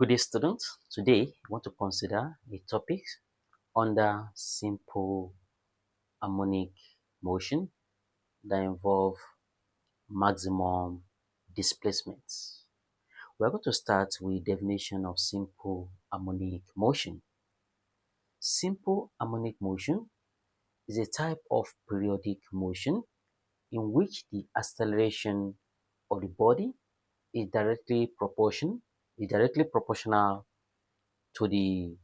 Good day, students. Today, I want to consider a topic under simple harmonic motion that involve maximum displacements. We are going to start with definition of simple harmonic motion. Simple harmonic motion is a type of periodic motion in which the acceleration of the body is directly proportional to the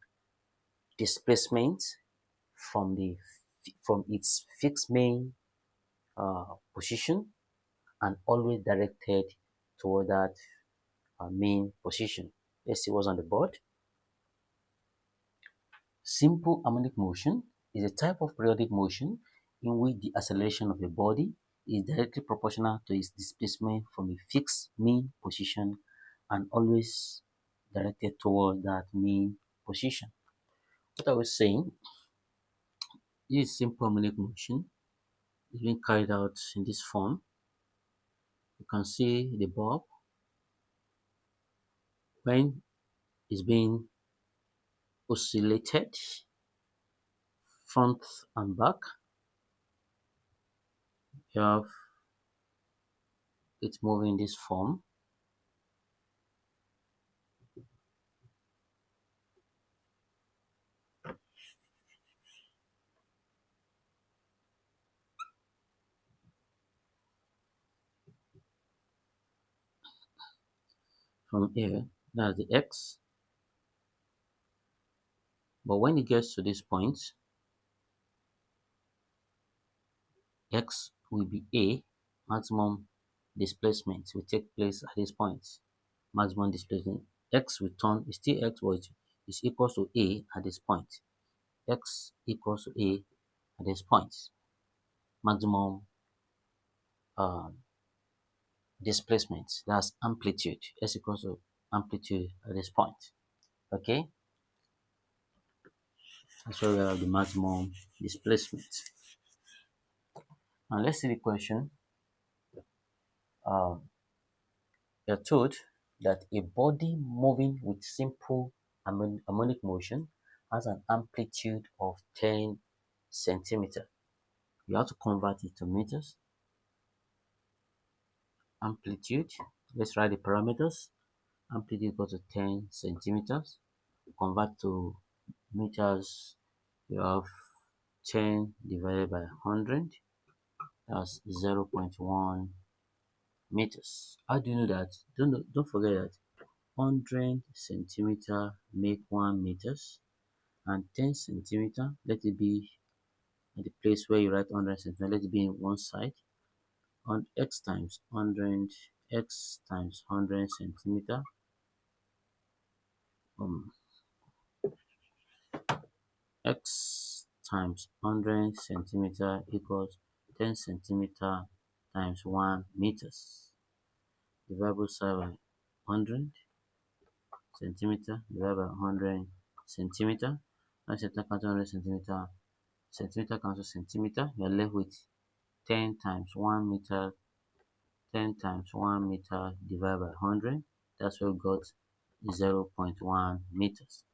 displacement from its fixed main position and always directed toward that main position. Let's see what's on the board. Simple harmonic motion is a type of periodic motion in which the acceleration of a body is directly proportional to its displacement from a fixed mean position and always directed toward that mean position. What I was saying, this simple harmonic motion is being carried out in this form. You can see the bulb when it's being oscillated front and back. You have it moving in this form. From here, that's the X. But when it gets to this point, X will be A, maximum displacement will take place at this point. Maximum displacement. X will turn, is still X, but is equal to A at this point. X equals to A at this point. Maximum displacement, that's amplitude. S equals to amplitude at this point. Okay, that's where we have the maximum displacement. Now let's see the question. You're told that a body moving with simple harmonic motion has an amplitude of 10 centimeter. You have to convert it to meters. Amplitude, let's write the parameters. Amplitude equals to 10 centimeters. Convert to meters, you have 10 divided by 100, that's 0.1 meters. How do you know that? Don't forget that 100 centimeter make 1 meters, and 10 centimeter, let it be at the place where you write 100 centimeter, let it be in one side. On x times 100, x times 100 centimeter, x times 100 centimeter equals 10 centimeter times 1 meters. Divide side by 100 centimeter divided by 100 centimeter. Now centimeter cancel 100 centimeter. Centimeter cancel centimeter. You are left with 10 times 1 meter. 10 times 1 meter divided by 100. That's where we got 0.1 meters.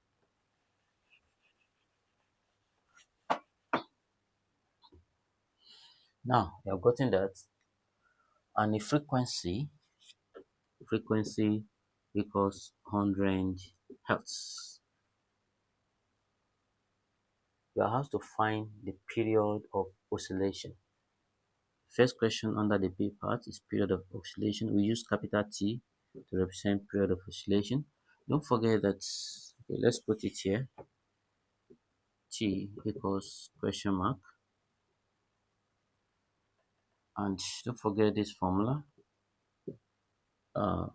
Now you have gotten that, and the frequency equals 100 hertz. You have to find the period of oscillation. First question under the B part is period of oscillation. We use capital T to represent period of oscillation. Don't forget that, okay, let's put it here. T equals question mark. And don't forget this formula.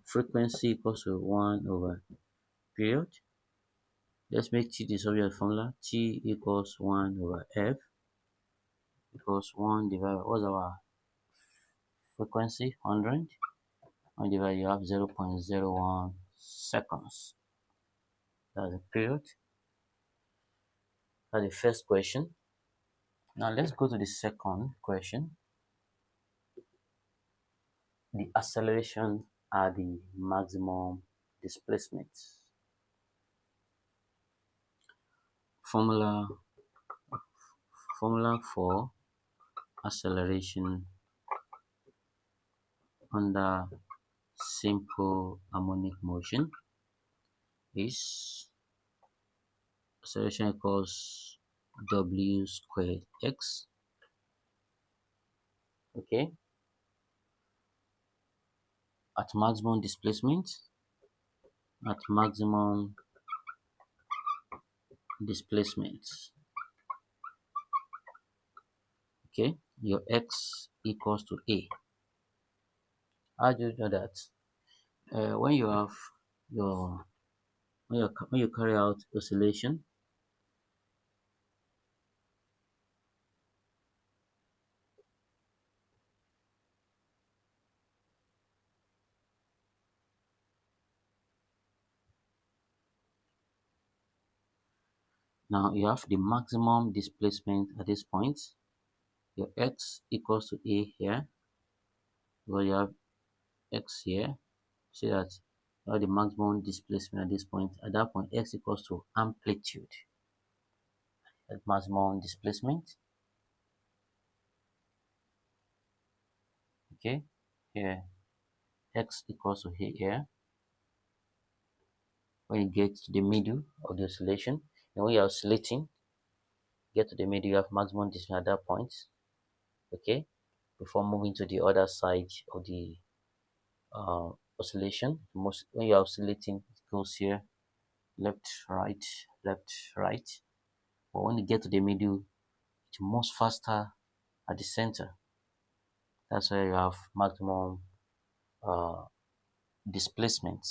Frequency equals to 1 over period. Let's make T the subject of the formula. T equals 1 over F equals 1 divided by, what's our frequency? 100. 1 divided, you have 0.01 seconds. That's the period. That's the first question. Now let's go to the second question. The acceleration are the maximum displacement. formula for acceleration under simple harmonic motion is acceleration equals w squared x. Okay, at maximum displacement, okay, your x equals to a. How do you know that? When you have your when you carry out oscillation, now you have the maximum displacement at this point. Your x equals to a here, because you have x here, so that you have the maximum displacement at this point. At that point, x equals to amplitude at maximum displacement. Okay, here x equals to here. When you get to the middle of the oscillation, and when you're oscillating, get to the middle, you have maximum displacement at that point. Okay, before moving to the other side of the oscillation, when you're oscillating, it goes here, left, right, left, right. But when you get to the middle, it moves faster at the center. That's why you have maximum uh, displacement.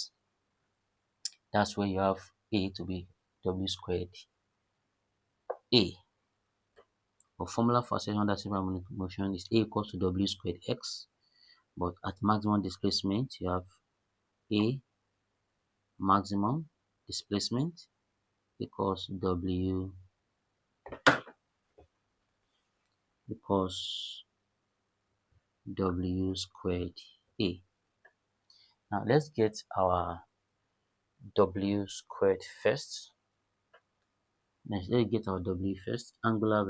That's where you have a to be w squared a. The formula for acceleration under simple harmonic motion is a equals to w squared x. But at maximum displacement, you have a maximum displacement equals w squared a. Now let's get our w squared first. Let's get our w first. Angular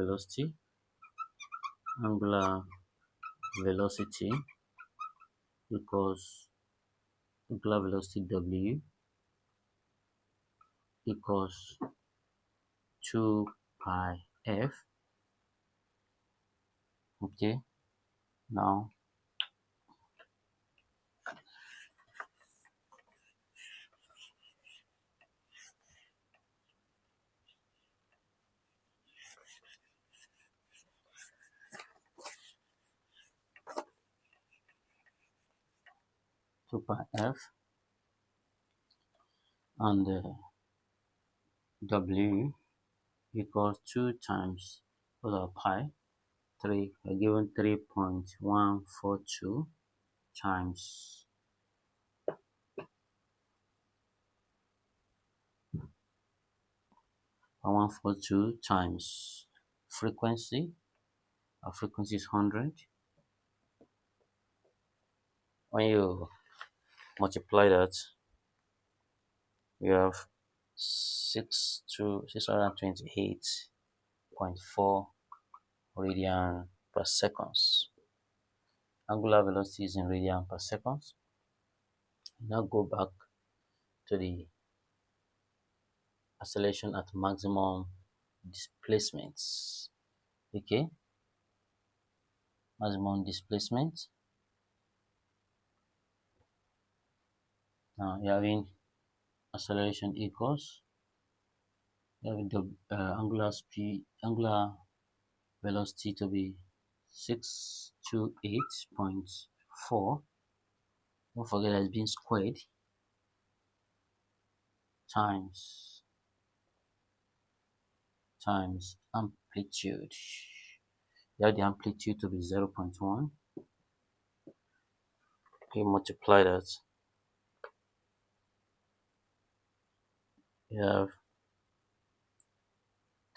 velocity equals angular velocity w equals 2 pi f. Okay, now 2 pi f, and w equals 2 times pi 3. We're given 3.142 times 142 times frequency. Our frequency is 100. When you multiply that, you have 628.4 radian per second. Angular velocity is in radian per second. Now go back to the acceleration at maximum displacements. Okay, maximum displacement. Now you're having acceleration equals, you have the angular velocity to be 628.4. Don't forget that it's being squared times amplitude. You have the amplitude to be 0.1. You multiply that, you have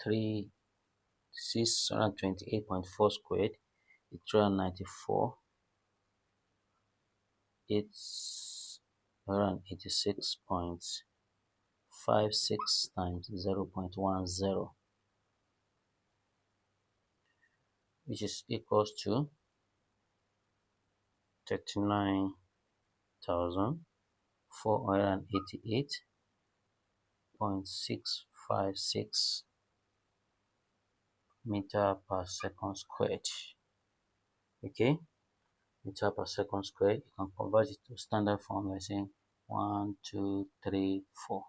628.4 squared, 394, 886.56 times 0.10. which is equals to 39,488.656 meter per second squared. Okay, meter per second squared, you can convert it to standard form by saying 1, 2, 3, 4,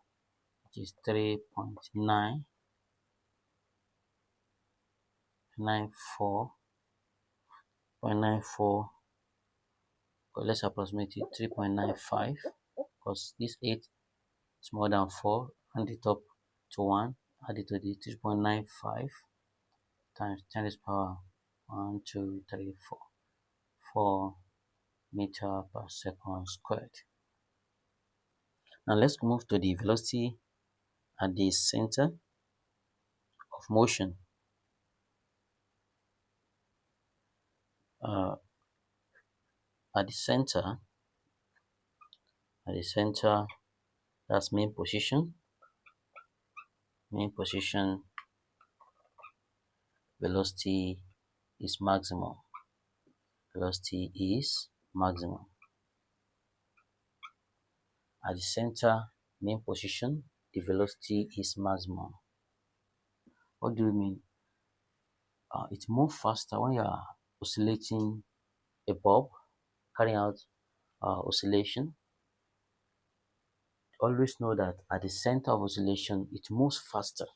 which is 3.994. Let's approximate it 3.95, because this 8 is more than 4. Add it up to 1, add it to the 3.95 times 10 to the power 1, 2, 3, 4, 4 meter per second squared. Now let's move to the velocity at the center of motion. At the center, that's main position. Velocity is maximum. At the center, main position, the velocity is maximum. What do you mean? It moves faster when you are oscillating a bulb, carrying out oscillation. Always know that at the center of oscillation, it moves faster.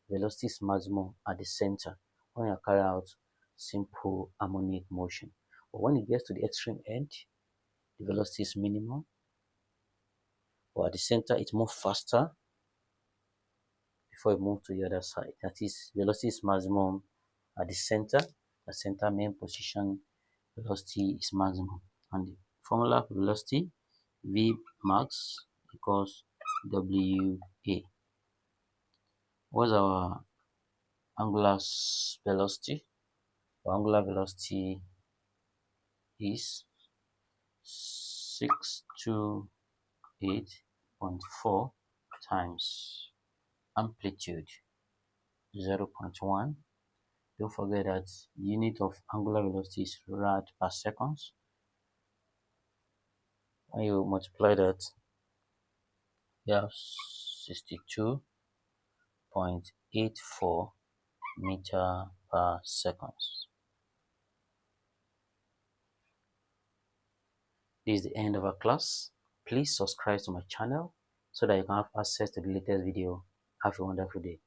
Velocity is maximum at the center when you carry out simple harmonic motion. But when it gets to the extreme end, the velocity is minimum. But at the center, it moves faster before it moves to the other side. That is, velocity is maximum at the center main position, velocity is maximum. And the formula for velocity, V max equals WA. What's our angular velocity? Our angular velocity is 628.4 times amplitude 0.1. Don't forget that unit of angular velocity is rad per second. When you multiply that, you have 62.84 meter per second. This is the end of our class. Please subscribe to my channel so that you can have access to the latest video. Have a wonderful day.